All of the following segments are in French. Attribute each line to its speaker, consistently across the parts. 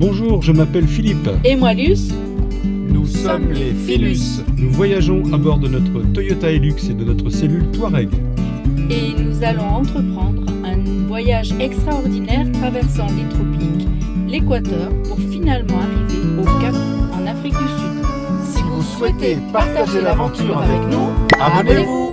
Speaker 1: Bonjour, je m'appelle Philippe.
Speaker 2: Et moi Luce.
Speaker 3: Nous sommes les Philus.
Speaker 1: Nous voyageons à bord de notre Toyota Hilux et de notre cellule Touareg.
Speaker 2: Et nous allons entreprendre un voyage extraordinaire traversant les tropiques, l'équateur, pour finalement arriver au Cap en Afrique du Sud.
Speaker 3: Si vous souhaitez partager l'aventure avec nous, abonnez-vous.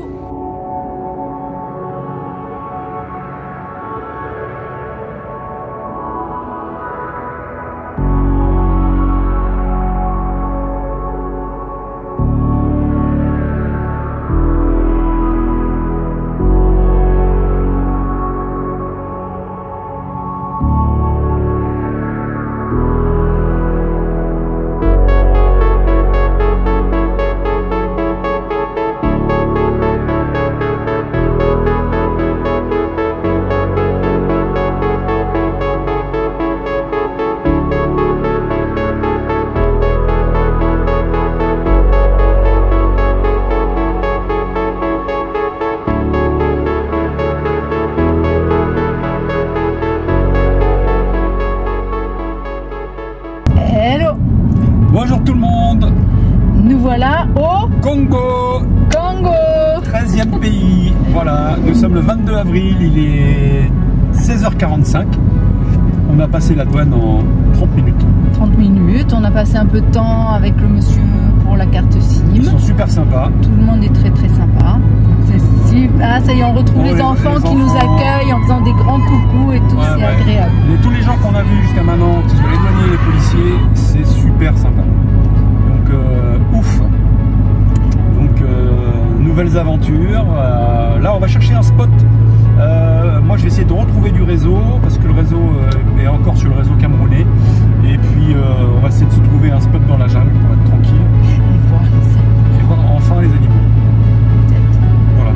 Speaker 1: Bonjour tout le monde.
Speaker 2: Nous voilà au
Speaker 1: Congo,
Speaker 2: 13e
Speaker 1: pays. Voilà, nous sommes le 22 avril, il est 16h45. On a passé la douane en 30 minutes.
Speaker 2: 30 minutes, on a passé un peu de temps avec le monsieur pour la carte SIM.
Speaker 1: Ils sont super sympas.
Speaker 2: Tout le monde est très sympa. C'est super. Ah ça y est, on retrouve les enfants qui nous accueillent en faisant des grands coucous et tout, c'est agréable.
Speaker 1: Et tous les gens qu'on a vus jusqu'à maintenant, que ce soit les douaniers, les policiers, c'est super sympa. Donc ouf. Donc nouvelles aventures. Là on va chercher un spot. Moi je vais essayer de retrouver du réseau parce que le réseau est encore sur le réseau camerounais. Et puis on va essayer de se trouver un spot dans la jungle pour être tranquille. Et voir enfin les animaux. Voilà.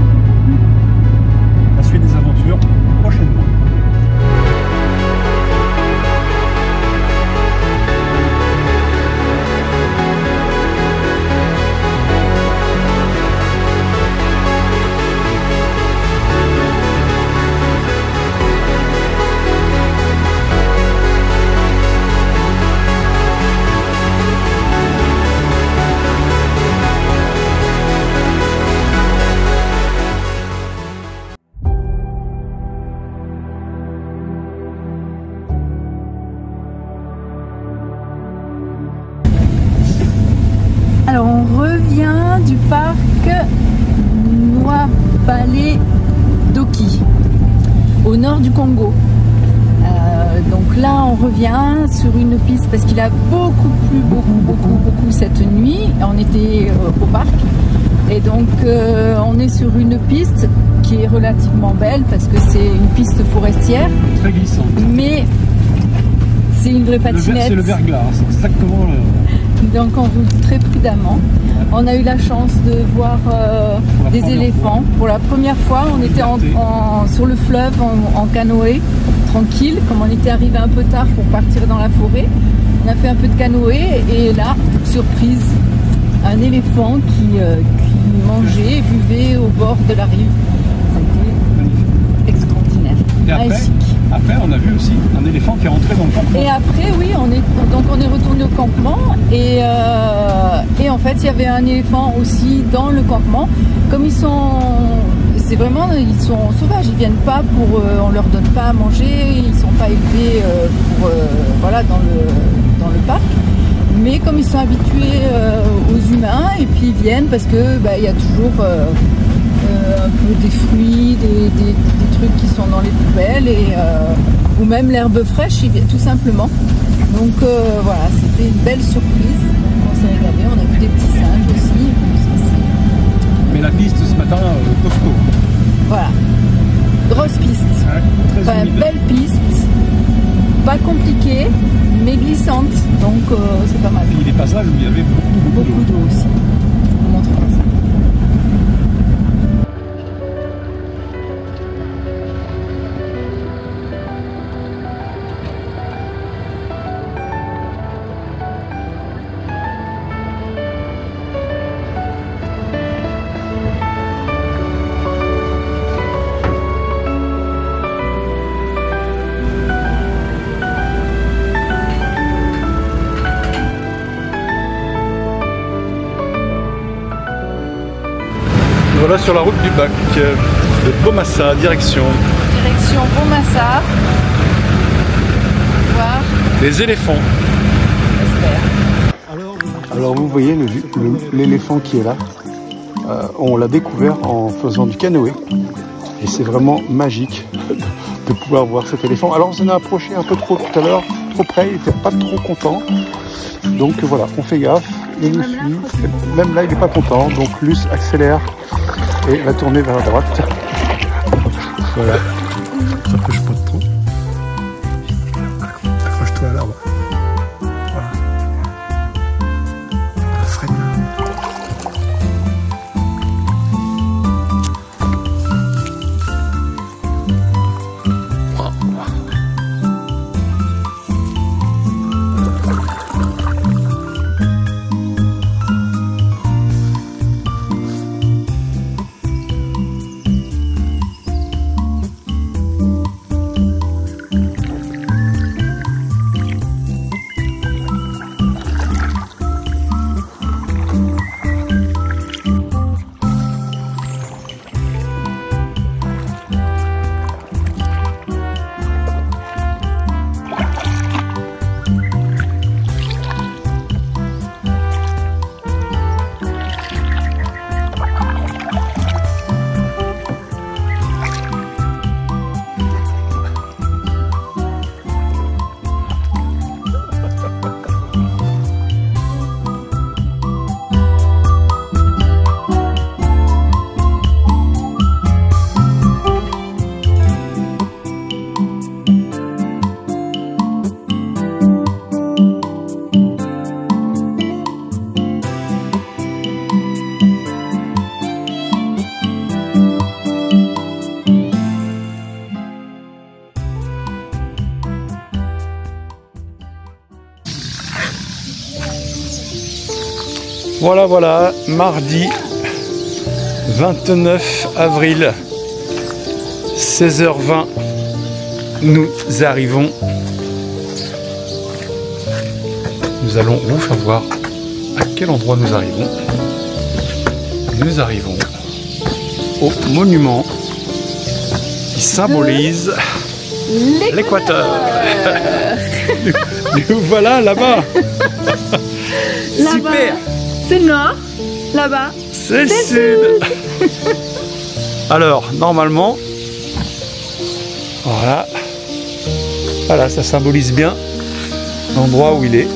Speaker 1: La suite des aventures prochainement.
Speaker 2: Alors on revient du parc Nwabale-Doki au nord du Congo. Donc là on revient sur une piste parce qu'il a beaucoup plu beaucoup cette nuit. On était au parc et donc on est sur une piste qui est relativement belle parce que c'est une piste forestière.
Speaker 1: Très glissante.
Speaker 2: Mais c'est une vraie patinette.
Speaker 1: C'est le verglas, c'est exactement le...
Speaker 2: Donc on roule très prudemment. On a eu la chance de voir des éléphants. Pour la première fois, on était sur le fleuve en canoë, tranquille, comme on était arrivé un peu tard pour partir dans la forêt. On a fait un peu de canoë et là, surprise, un éléphant qui mangeait et buvait au bord de la rive. C'était extraordinaire, magique.
Speaker 1: Après, on a vu aussi un éléphant qui est rentré dans le campement.
Speaker 2: Et après, oui, on est retourné au campement et en fait, il y avait un éléphant aussi dans le campement. Comme ils sont sauvages, ils viennent pas on leur donne pas à manger, ils sont pas élevés voilà, dans le parc. Mais comme ils sont habitués aux humains et puis ils viennent parce que il y a toujours un peu des fruits, des trucs qui sont dans les poubelles ou même l'herbe fraîche, tout simplement. Donc voilà, c'était une belle surprise. On s'est régalé, on a vu des petits singes aussi.
Speaker 1: Mais la piste ce matin, costaud.
Speaker 2: Voilà, grosse piste.
Speaker 1: Ouais, très humide.
Speaker 2: Belle piste, pas compliquée, mais glissante. Donc c'est pas mal.
Speaker 1: Et des passages où il y avait beaucoup
Speaker 2: d'eau aussi. On montrera ça.
Speaker 1: Voilà sur la route du bac de Bomassa, direction
Speaker 2: Bomassa. Voir.
Speaker 1: les éléphants.
Speaker 2: J'espère.
Speaker 1: Alors vous voyez l'éléphant qui est là. On l'a découvert en faisant du canoë. Et c'est vraiment magique de pouvoir voir cet éléphant. Alors on s'en a approché un peu trop tout à l'heure, trop près, il n'était pas trop content. Donc voilà, on fait gaffe, il nous suit. Même là il n'est pas content, donc Luce accélère et va tourner vers la droite. Voilà, s'approche pas trop. Accroche-toi à l'arbre. Voilà. On freine. Voilà, mardi 29 avril, 16h20, nous arrivons. Nous allons vous faire voir à quel endroit nous arrivons. Nous arrivons au monument qui symbolise l'Équateur. Nous voilà là-bas. Super.
Speaker 2: C'est le nord, là-bas.
Speaker 1: C'est le sud. Alors, normalement, voilà, ça symbolise bien l'endroit où il est.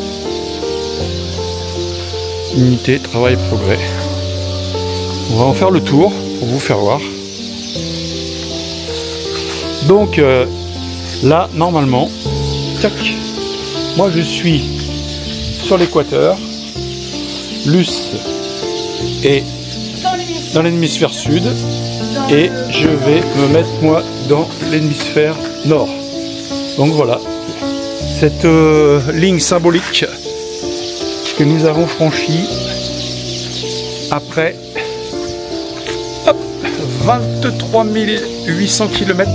Speaker 1: Unité, travail, progrès. On va en faire le tour pour vous faire voir. Donc, là, normalement, tac, moi je suis sur l'équateur. Luce est dans l'hémisphère sud et je vais me mettre moi dans l'hémisphère nord. Donc voilà, cette ligne symbolique que nous avons franchie après 23 800 km.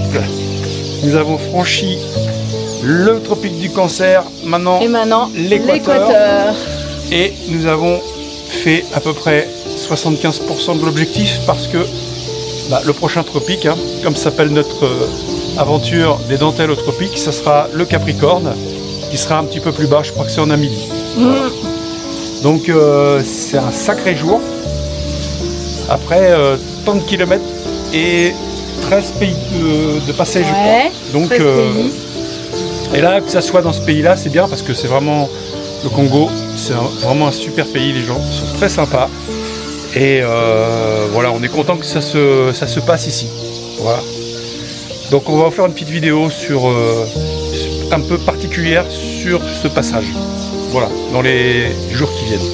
Speaker 1: Nous avons franchi le tropique du Cancer, maintenant l'Équateur. Et nous avons fait à peu près 75% de l'objectif parce que le prochain tropique, comme s'appelle notre aventure des dentelles au tropique, ça sera le Capricorne, qui sera un petit peu plus bas, je crois que c'est en Namibie. Voilà. Donc c'est un sacré jour. Après tant de kilomètres et 13 pays de passage, je crois. Donc, et là, que ça soit dans ce pays-là, c'est bien parce que c'est vraiment le Congo. C'est vraiment un super pays, les gens sont très sympas. Et voilà, on est content que ça se passe ici. Voilà. Donc on va vous faire une petite vidéo un peu particulière sur ce passage. Voilà, dans les jours qui viennent.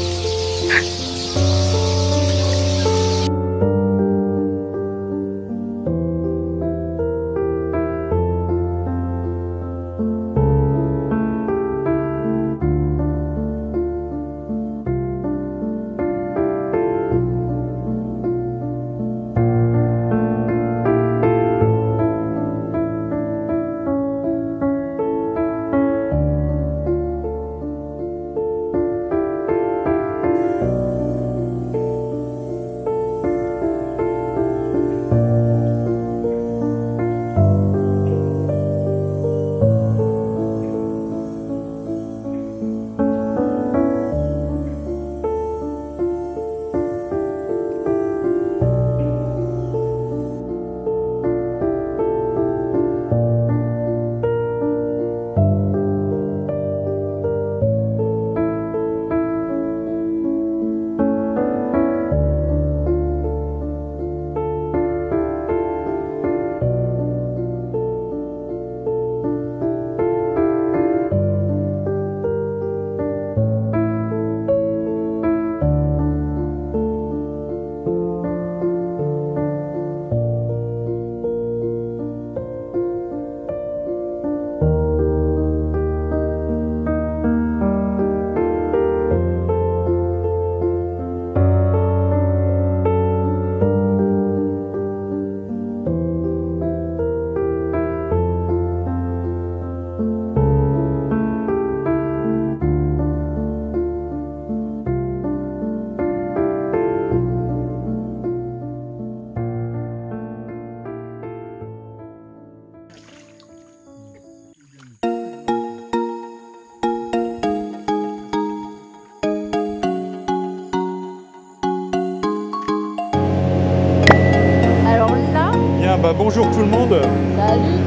Speaker 1: bonjour tout le monde.
Speaker 2: Salut.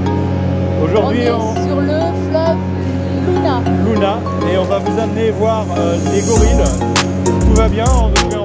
Speaker 1: Aujourd'hui
Speaker 2: on est sur le fleuve Luna.
Speaker 1: Luna et on va vous amener voir les gorilles. Tout va bien, on devrait